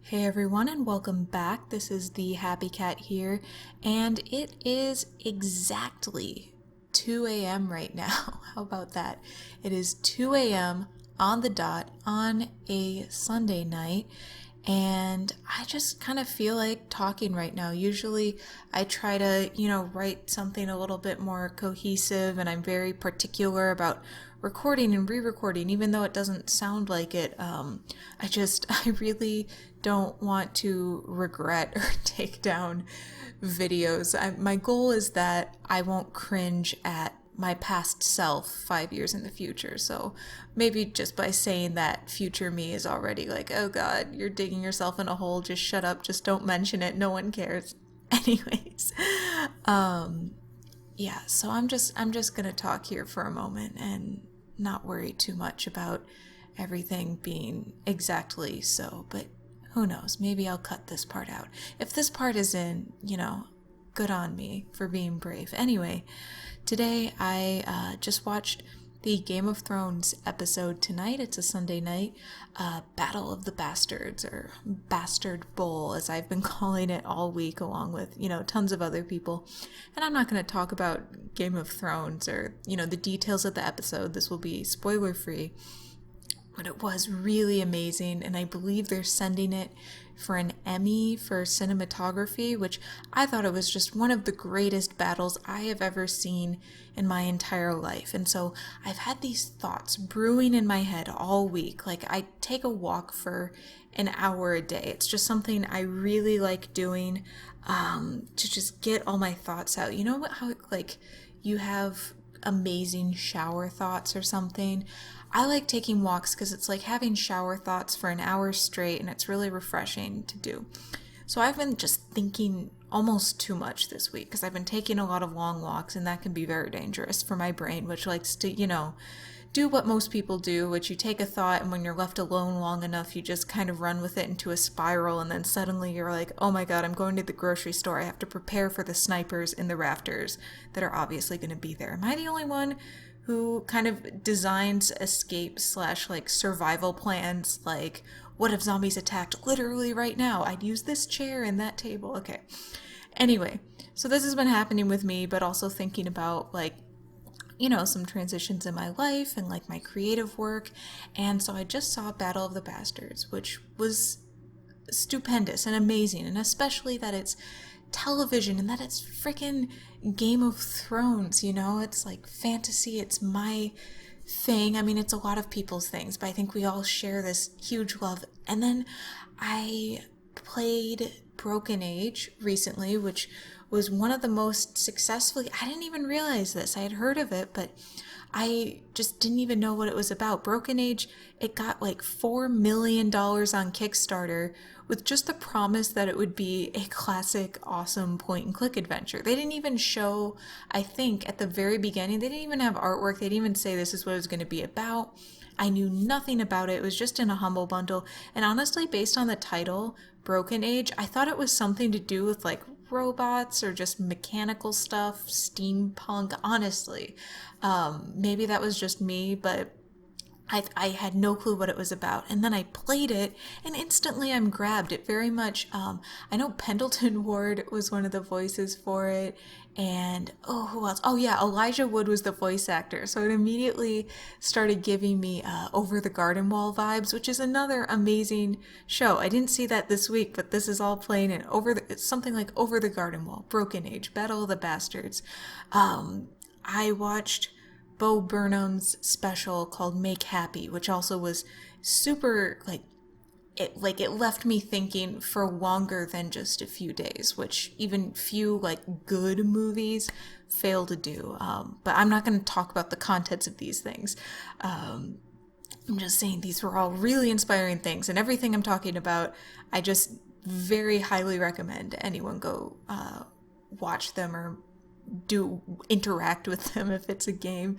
Hey everyone, and welcome back. This is the Happy Cat here, and it is exactly 2 a.m. right now. How about that? It is 2 a.m. on the dot on a Sunday night, and I just kind of feel like talking right now. Usually I try to, write something a little bit more cohesive, and I'm very particular about recording and re-recording even though it doesn't sound like it. I really don't want to regret or take down videos. My goal is that I won't cringe at my past self 5 years in the future. So maybe just by saying that, future me is already like, oh god, you're digging yourself in a hole, just shut up, just don't mention it, no one cares. Anyways, yeah, so I'm just gonna talk here for a moment and not worry too much about everything being exactly so, but who knows, maybe I'll cut this part out. If this part is in, good on me for being brave. Anyway, today I just watched the Game of Thrones episode tonight. It's a Sunday night, Battle of the Bastards, or Bastardbowl, as I've been calling it all week, along with, tons of other people. And I'm not going to talk about Game of Thrones or, the details of the episode. This will be spoiler free. But it was really amazing, and I believe they're sending it for an Emmy for cinematography, which I thought it was just one of the greatest battles I have ever seen in my entire life. And so I've had these thoughts brewing in my head all week. Like, I take a walk for an hour a day. It's just something I really like doing, to just get all my thoughts out. You know what, how like you have amazing shower thoughts or something? I like taking walks because it's like having shower thoughts for an hour straight, and it's really refreshing to do. So I've been just thinking almost too much this week because I've been taking a lot of long walks, and that can be very dangerous for my brain, which likes to, do what most people do, which you take a thought, and when you're left alone long enough, you just kind of run with it into a spiral, and then suddenly you're like, oh my god, I'm going to the grocery store. I have to prepare for the snipers in the rafters that are obviously going to be there. Am I the only one who kind of designs escape slash like survival plans? Like, what if zombies attacked literally right now? I'd use this chair and that table. Okay. Anyway, so this has been happening with me, but also thinking about like, some transitions in my life and like my creative work. And so I just saw Battle of the Bastards, which was stupendous and amazing, and especially that it's television and that it's freaking Game of Thrones, it's like fantasy, it's my thing. I mean, it's a lot of people's things, but I think we all share this huge love. And then I played Broken Age recently, which was one of the most successfully, I didn't even realize this, I had heard of it, but I just didn't even know what it was about. Broken Age, it got like $4 million on Kickstarter with just the promise that it would be a classic, awesome point and click adventure. They didn't even show, I think, at the very beginning, they didn't even have artwork. They didn't even say this is what it was going to be about. I knew nothing about it. It was just in a humble bundle. And honestly, based on the title, Broken Age, I thought it was something to do with like robots or just mechanical stuff, steampunk, honestly. Maybe that was just me, but I had no clue what it was about. And then I played it, and instantly I'm grabbed. It very much, I know Pendleton Ward was one of the voices for it, and oh, who else? Oh yeah, Elijah Wood was the voice actor. So it immediately started giving me Over the Garden Wall vibes, which is another amazing show. I didn't see that this week, but this is all playing in it's something like Over the Garden Wall, Broken Age, Battle of the Bastards. I watched Bo Burnham's special called Make Happy, which also was super it left me thinking for longer than just a few days, which even few like good movies fail to do. But I'm not going to talk about the contents of these things. I'm just saying these were all really inspiring things, and everything I'm talking about, I just very highly recommend anyone go watch them or do interact with them if it's a game.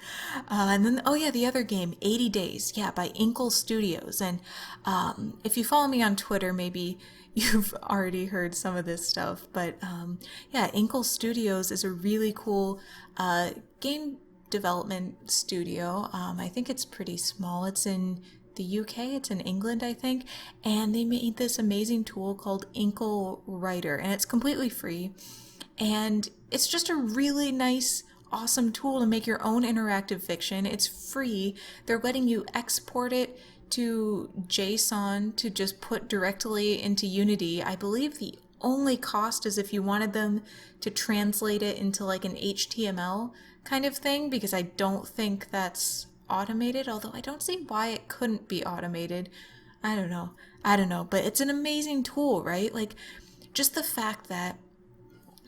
And then, oh yeah, the other game, 80 Days, yeah, by Inkle Studios. And if you follow me on Twitter, maybe you've already heard some of this stuff, but yeah, Inkle Studios is a really cool game development studio. I think it's pretty small. It's in the UK, it's in England, I think, and they made this amazing tool called Inkle Writer, and it's completely free. And it's just a really nice, awesome tool to make your own interactive fiction. It's free. They're letting you export it to JSON to just put directly into Unity. I believe the only cost is if you wanted them to translate it into like an HTML kind of thing, because I don't think that's automated, although I don't see why it couldn't be automated. I don't know, but it's an amazing tool, right? Like, just the fact that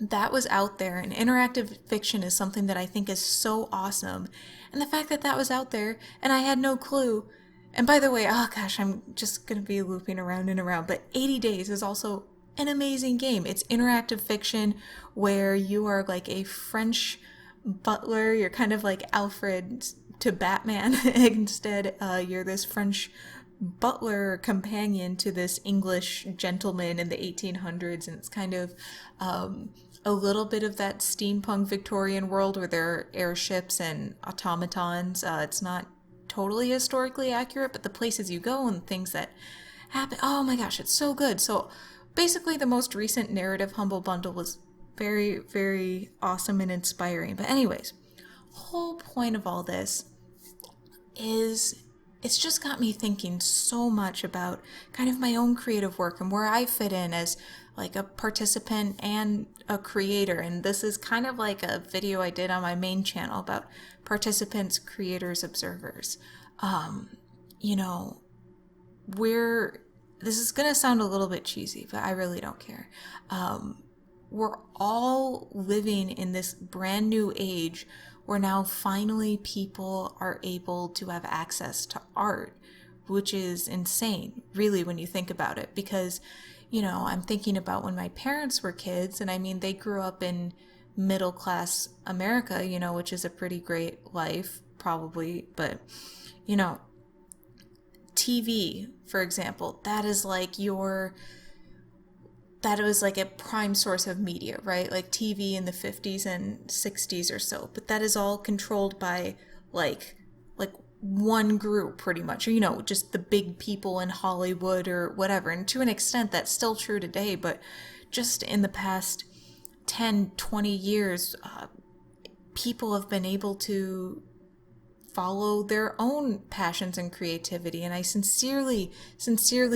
that was out there, and interactive fiction is something that I think is so awesome, and the fact that that was out there and I had no clue. And by the way, oh gosh, I'm just gonna be looping around and around, but 80 Days is also an amazing game. It's interactive fiction where you are like a French butler. You're kind of like Alfred to Batman. Instead, you're this French butler companion to this English gentleman in the 1800s, and it's kind of a little bit of that steampunk Victorian world where there are airships and automatons. It's not totally historically accurate, but the places you go and things that happen, oh my gosh, it's so good. So basically the most recent narrative Humble Bundle was very, very awesome and inspiring. But anyways, whole point of all this is it's just got me thinking so much about kind of my own creative work and where I fit in as like a participant and a creator. And this is kind of like a video I did on my main channel about participants, creators, observers. You know, this is going to sound a little bit cheesy, but I really don't care. We're all living in this brand new age where now finally people are able to have access to art, which is insane, really, when you think about it. Because, you know, I'm thinking about when my parents were kids, and I mean, they grew up in middle class America, you know, which is a pretty great life, probably. But, you know, TV, for example, that was like a prime source of media, right? Like TV in the 50s and 60s or so. But that is all controlled by like one group pretty much, or, you know, just the big people in Hollywood or whatever. And to an extent that's still true today, but just in the past 10, 20 years, people have been able to follow their own passions and creativity. And I sincerely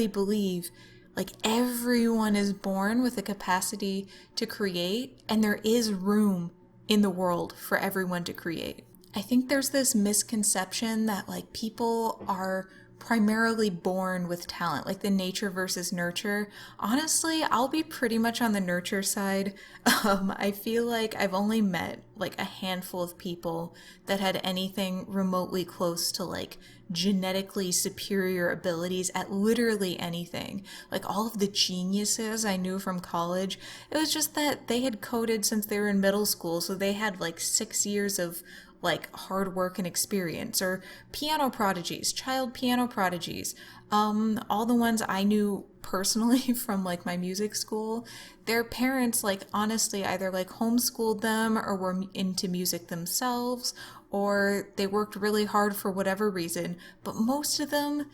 believe like everyone is born with a capacity to create, and there is room in the world for everyone to create. I think there's this misconception that like people are primarily born with talent, like the nature versus nurture. Honestly, I'll be pretty much on the nurture side. I feel like I've only met like a handful of people that had anything remotely close to like genetically superior abilities at literally anything. Like all of the geniuses I knew from college, it was just that they had coded since they were in middle school, so they had like 6 years of like hard work and experience. Or piano prodigies, child piano prodigies, all the ones I knew personally from like my music school, their parents like honestly either like homeschooled them or were into music themselves, or they worked really hard for whatever reason. But most of them,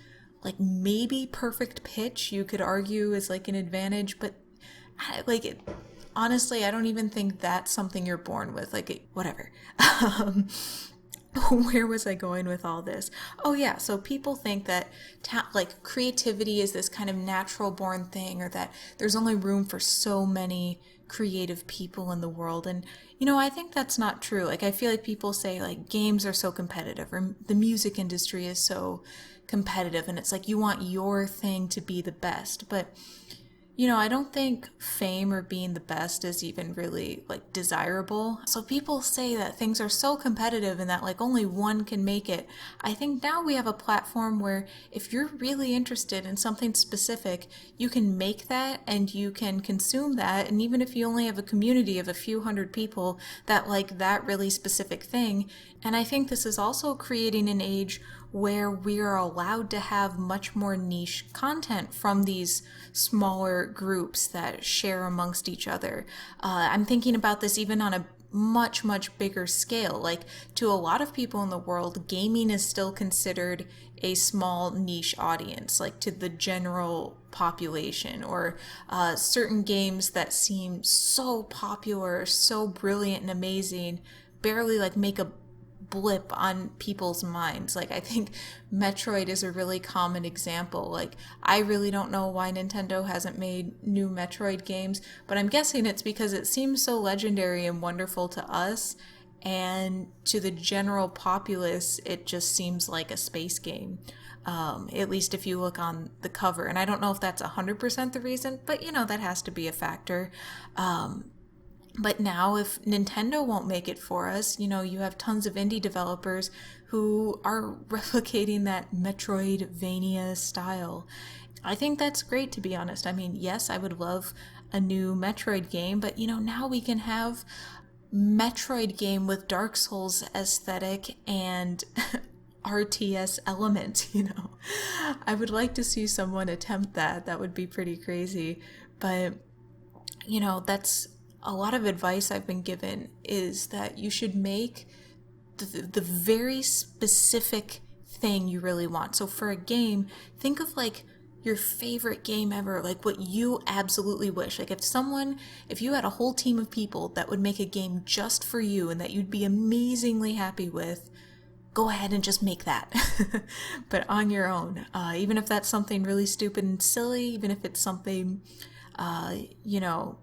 like maybe perfect pitch you could argue is like an advantage, but honestly, I don't even think that's something you're born with. Like, whatever. Where was I going with all this? Oh yeah, so people think that like creativity is this kind of natural born thing, or that there's only room for so many creative people in the world. And you know, I think that's not true. Like I feel like people say like games are so competitive, or the music industry is so competitive, and it's like you want your thing to be the best. But you know, I don't think fame or being the best is even really like desirable. So people say that things are so competitive and that like only one can make it. I think now we have a platform where if you're really interested in something specific, you can make that and you can consume that. And even if you only have a community of a few hundred people that like that really specific thing. And I think this is also creating an age where we are allowed to have much more niche content from these smaller groups that share amongst each other. I'm thinking about this even on a much, much bigger scale. Like, to a lot of people in the world, gaming is still considered a small niche audience, like to the general population, or certain games that seem so popular, so brilliant and amazing, barely like make a blip on people's minds. Like, I think Metroid is a really common example. Like, I really don't know why Nintendo hasn't made new Metroid games, but I'm guessing it's because it seems so legendary and wonderful to us, and to the general populace it just seems like a space game. At least if you look on the cover, and I don't know if that's 100% the reason, but that has to be a factor. But now, if Nintendo won't make it for us, you have tons of indie developers who are replicating that Metroidvania style. I think that's great, to be honest. I mean, yes, I would love a new Metroid game, but now we can have Metroid game with Dark Souls aesthetic and RTS element. I would like to see someone attempt that. That would be pretty crazy. But, that's a lot of advice I've been given, is that you should make the very specific thing you really want. So for a game, think of like your favorite game ever, like what you absolutely wish. Like, if you had a whole team of people that would make a game just for you and that you'd be amazingly happy with, go ahead and just make that. But on your own, even if that's something really stupid and silly, even if it's something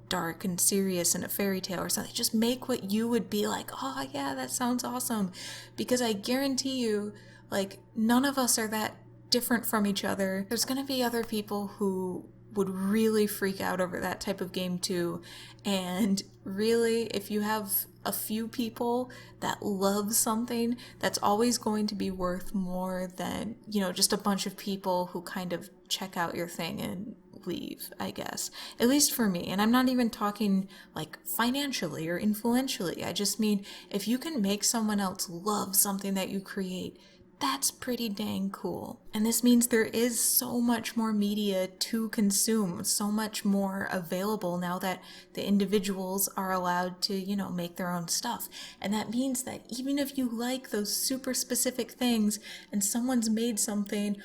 dark and serious and a fairy tale or something, just make what you would be like, oh yeah, that sounds awesome. Because I guarantee you, like, none of us are that different from each other. There's gonna be other people who would really freak out over that type of game too. And really, if you have a few people that love something, that's always going to be worth more than, just a bunch of people who kind of check out your thing and leave, I guess. At least for me. And I'm not even talking like financially or influentially. I just mean, if you can make someone else love something that you create, that's pretty dang cool. And this means there is so much more media to consume, so much more available now that the individuals are allowed to, make their own stuff. And that means that even if you like those super specific things and someone's made something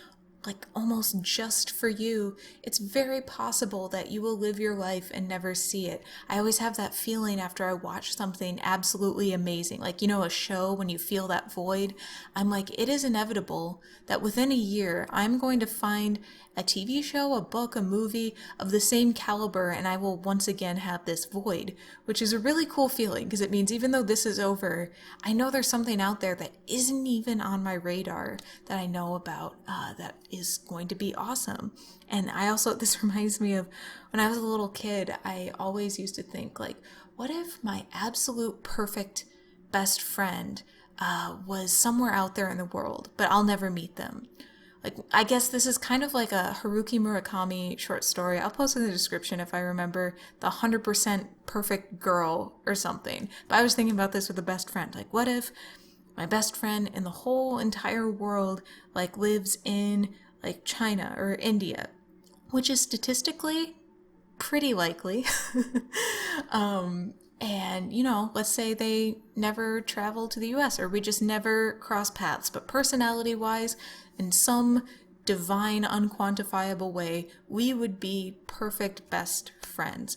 like almost just for you, it's very possible that you will live your life and never see it. I always have that feeling after I watch something absolutely amazing, like, a show, when you feel that void. I'm like, it is inevitable that within a year I'm going to find a TV show, a book, a movie of the same caliber, and I will once again have this void, which is a really cool feeling, because it means even though this is over, I know there's something out there that isn't even on my radar that I know about, that is going to be awesome. And this reminds me of when I was a little kid. I always used to think, like, what if my absolute perfect best friend was somewhere out there in the world, but I'll never meet them. Like, I guess this is kind of like a Haruki Murakami short story. I'll post in the description if I remember, the 100% perfect girl or something. But I was thinking about this with a best friend. Like, what if my best friend in the whole entire world, like, lives in, like, China or India, which is statistically pretty likely. And, let's say they never travel to the US, or we just never cross paths, but personality-wise, in some divine, unquantifiable way, we would be perfect best friends.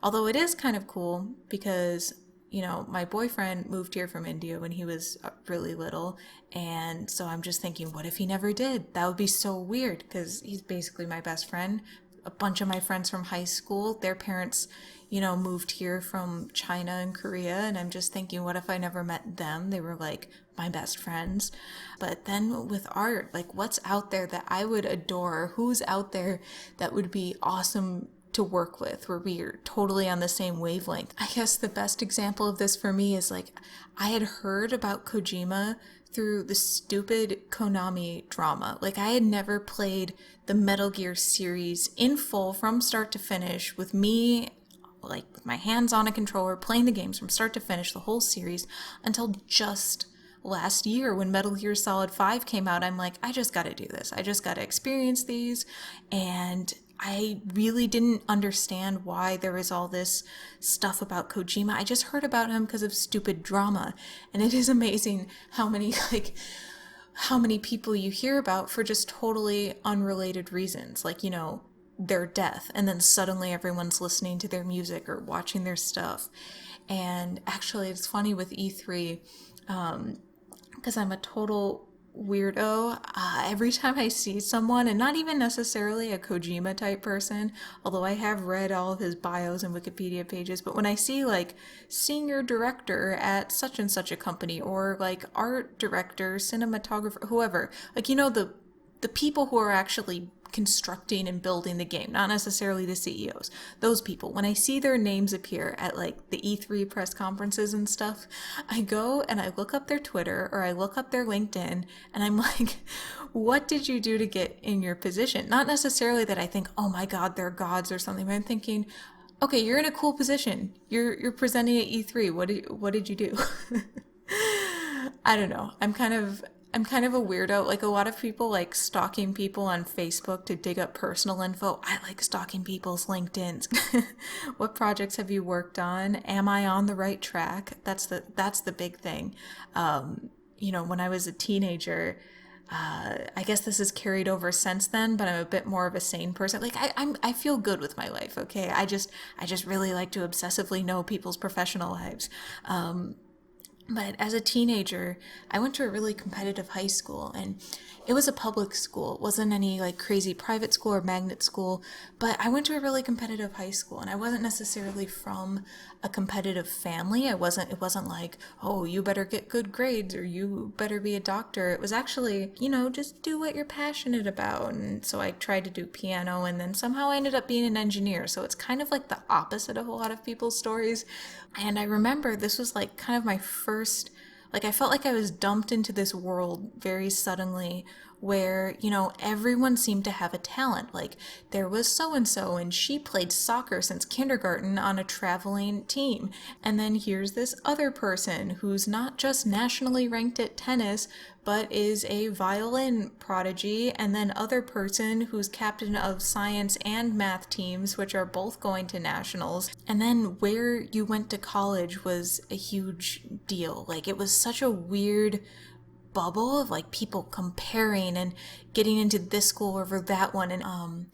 Although it is kind of cool because, my boyfriend moved here from India when he was really little, and so I'm just thinking, what if he never did? That would be so weird, because he's basically my best friend. A bunch of my friends from high school, their parents, moved here from China and Korea, and I'm just thinking, what if I never met them? They were like my best friends. But then with art, like, what's out there that I would adore? Who's out there that would be awesome to work with, where we are totally on the same wavelength? I guess the best example of this for me is, like, I had heard about Kojima through the stupid Konami drama. Like, I had never played the Metal Gear series in full from start to finish, with me, like, with my hands on a controller, playing the games from start to finish, the whole series, until just last year when Metal Gear Solid 5 came out. I'm like, I just gotta do this. I just gotta experience these. And I really didn't understand why there was all this stuff about Kojima. I just heard about him because of stupid drama. And it is amazing how many, like, how many people you hear about for just totally unrelated reasons. Like, you know, their death. And then suddenly everyone's listening to their music or watching their stuff. And actually, it's funny with E3, because I'm a total weirdo. Every time I see someone, and not even necessarily a Kojima type person, although I have read all of his bios and Wikipedia pages, but when I see like senior director at such and such a company, or like art director, cinematographer, whoever, like, you know, the people who are actually constructing and building the game, not necessarily the CEOs. Those people, when I see their names appear at like the E3 press conferences and stuff, I go and I look up their Twitter or I look up their LinkedIn, and I'm like, what did you do to get in your position? Not necessarily that I think, oh my God, they're gods or something, but I'm thinking, okay, you're in a cool position. You're presenting at E3. What did you do? I don't know. I'm kind of a weirdo. Like, a lot of people like stalking people on Facebook to dig up personal info. I like stalking people's LinkedIns. What projects have you worked on? Am I on the right track? That's the big thing. You know, when I was a teenager, I guess this is carried over since then, but I'm a bit more of a sane person. Like, I feel good with my life. Okay, I just really like to obsessively know people's professional lives. But as a teenager, I went to a really competitive high school, and it was a public school. It wasn't any like crazy private school or magnet school, but I went to a really competitive high school, and I wasn't necessarily from a competitive family. It wasn't like, oh, you better get good grades or you better be a doctor. It was actually, you know, just do what you're passionate about. And so I tried to do piano, and then somehow I ended up being an engineer. So it's kind of like the opposite of a lot of people's stories. And I remember this was like kind of my first, like, I felt like I was dumped into this world very suddenly where, you know, everyone seemed to have a talent. Like, there was so and so, and she played soccer since kindergarten on a traveling team. And then here's this other person who's not just nationally ranked at tennis, but is a violin prodigy. And then other person who's captain of science and math teams, which are both going to nationals. And then where you went to college was a huge deal. Like, it was such a weird bubble of like people comparing and getting into this school over that one. And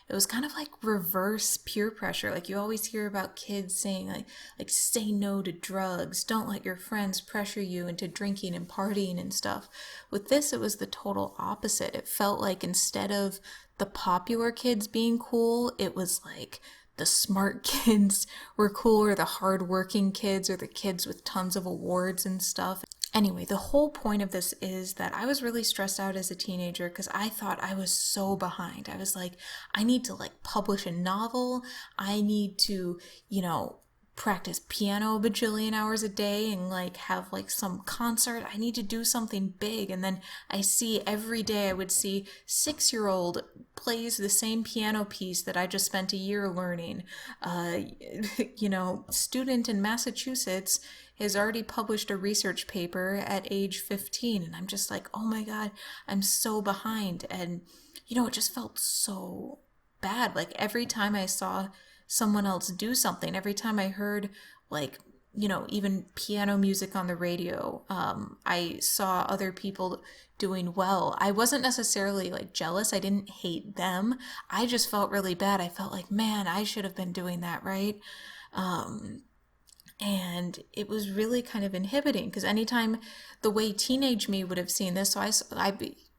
it was kind of like reverse peer pressure. Like, you always hear about kids saying like say no to drugs, don't let your friends pressure you into drinking and partying and stuff. With this, it was the total opposite. It felt like instead of the popular kids being cool, it was like the smart kids were cool, or the hardworking kids, or the kids with tons of awards and stuff. Anyway, the whole point of this is that I was really stressed out as a teenager because I thought I was so behind. I was like, I need to like publish a novel. I need to, you know, practice piano a bajillion hours a day and like have like some concert. I need to do something big. And then I see every day, I would see 6-year-old plays the same piano piece that I just spent a year learning. You know, student in Massachusetts has already published a research paper at age 15. And I'm just like, oh my God, I'm so behind. And, you know, it just felt so bad. Like, every time I saw someone else do something, every time I heard like, you know, even piano music on the radio, I saw other people doing well. I wasn't necessarily like jealous. I didn't hate them. I just felt really bad. I felt like, man, I should have been doing that, right? And it was really kind of inhibiting because anytime the way teenage me would have seen this, so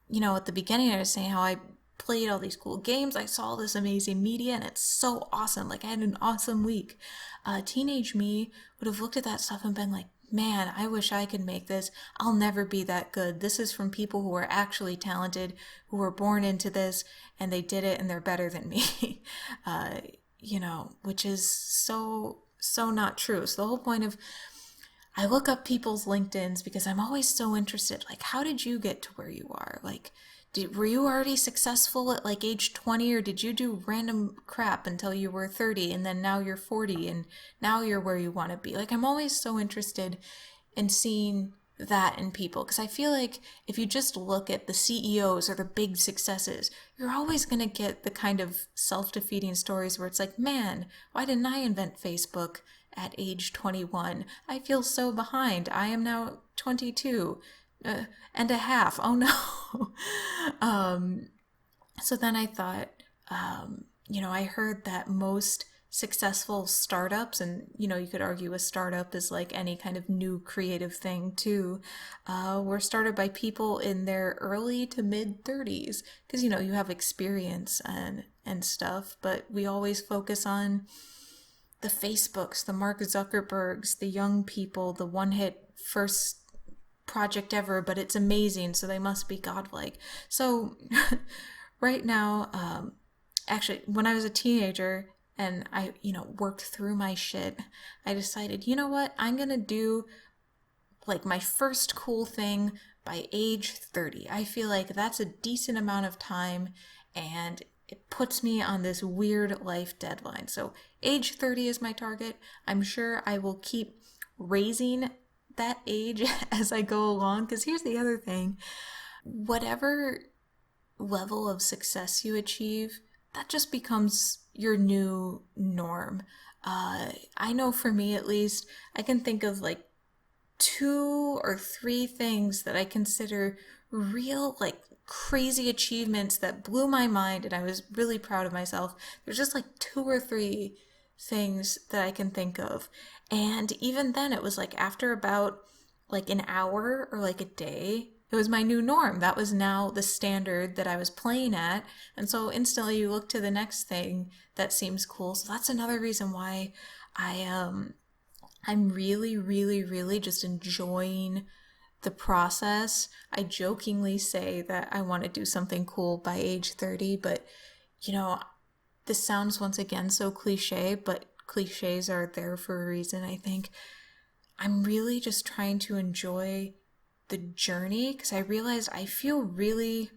you know, at the beginning I was saying how I played all these cool games, I saw all this amazing media, and it's so awesome. Like, I had an awesome week. Teenage me would have looked at that stuff and been like, man, I wish I could make this. I'll never be that good. This is from people who are actually talented, who were born into this, and they did it, and they're better than me. You know, which is so not true. So the whole point of, I look up people's LinkedIns because I'm always so interested. Like, how did you get to where you are? Like, were you already successful at like age 20, or did you do random crap until you were 30 and then now you're 40 and now you're where you want to be? Like, I'm always so interested in seeing that in people, because I feel like if you just look at the CEOs or the big successes, you're always going to get the kind of self-defeating stories where it's like, man, why didn't I invent Facebook at age 21? I feel so behind. I am now 22 and a half. Oh no. So then I thought, I heard that most successful startups, and you could argue a startup is like any kind of new creative thing too, were started by people in their early to mid 30s, because you have experience and stuff, but we always focus on the Facebooks, the Mark Zuckerbergs, the young people, the one hit first project ever, but it's amazing, so they must be godlike. So right now, actually, when I was a teenager and I, worked through my shit, I decided, you know what, I'm gonna do like my first cool thing by age 30. I feel like that's a decent amount of time, and it puts me on this weird life deadline. So age 30 is my target. I'm sure I will keep raising that age as I go along, because here's the other thing. Whatever level of success you achieve, that just becomes your new norm. I know for me at least, I can think of like 2 or 3 things that I consider real, like crazy achievements that blew my mind, and I was really proud of myself. There's just like 2 or 3 things that I can think of. And even then, it was like after about like an hour or like a day, it was my new norm. That was now the standard that I was playing at. And so instantly you look to the next thing that seems cool. So that's another reason why I'm really, really, really just enjoying the process. I jokingly say that I want to do something cool by age 30, but this sounds once again so cliche, but cliches are there for a reason, I think. I'm really just trying to enjoy the journey, because I realize I feel really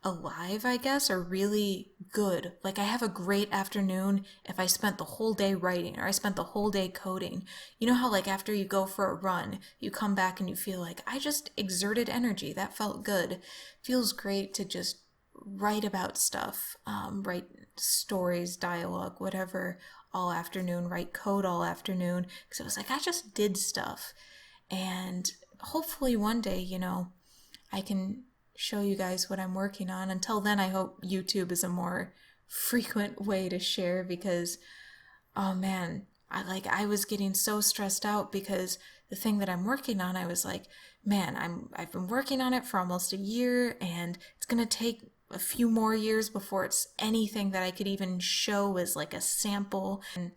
alive, I guess, or really good. Like I have a great afternoon if I spent the whole day writing, or I spent the whole day coding. You know how like after you go for a run, you come back and you feel like I just exerted energy. That felt good. Feels great to just write about stuff, write stories, dialogue, whatever, all afternoon, write code all afternoon, because it was like I just did stuff. And hopefully one day, I can show you guys what I'm working on. Until then, I hope YouTube is a more frequent way to share, because oh man, I was getting so stressed out because the thing that I'm working on, I was like, man, I've been working on it for almost a year, and it's gonna take a few more years before it's anything that I could even show as like a sample. And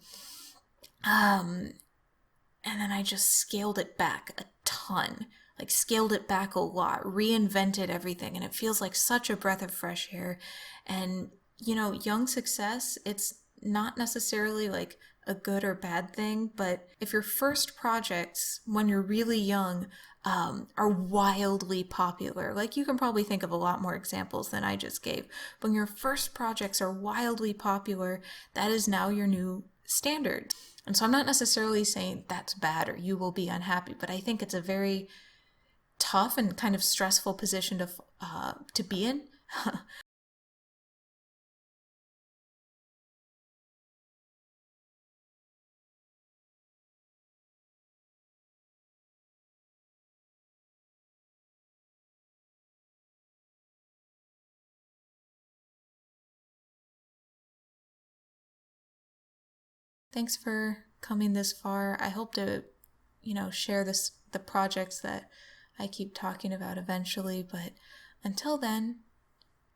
then I just scaled it back a ton, like scaled it back a lot, reinvented everything, and it feels like such a breath of fresh air. And young success, it's not necessarily like a good or bad thing, but if your first projects when you're really young are wildly popular, like you can probably think of a lot more examples than I just gave. When your first projects are wildly popular, that is now your new standard. And so I'm not necessarily saying that's bad or you will be unhappy, but I think it's a very tough and kind of stressful position to be in. Thanks for coming this far. I hope to, share the projects that I keep talking about eventually, but until then,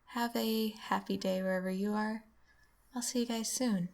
have a happy day wherever you are. I'll see you guys soon.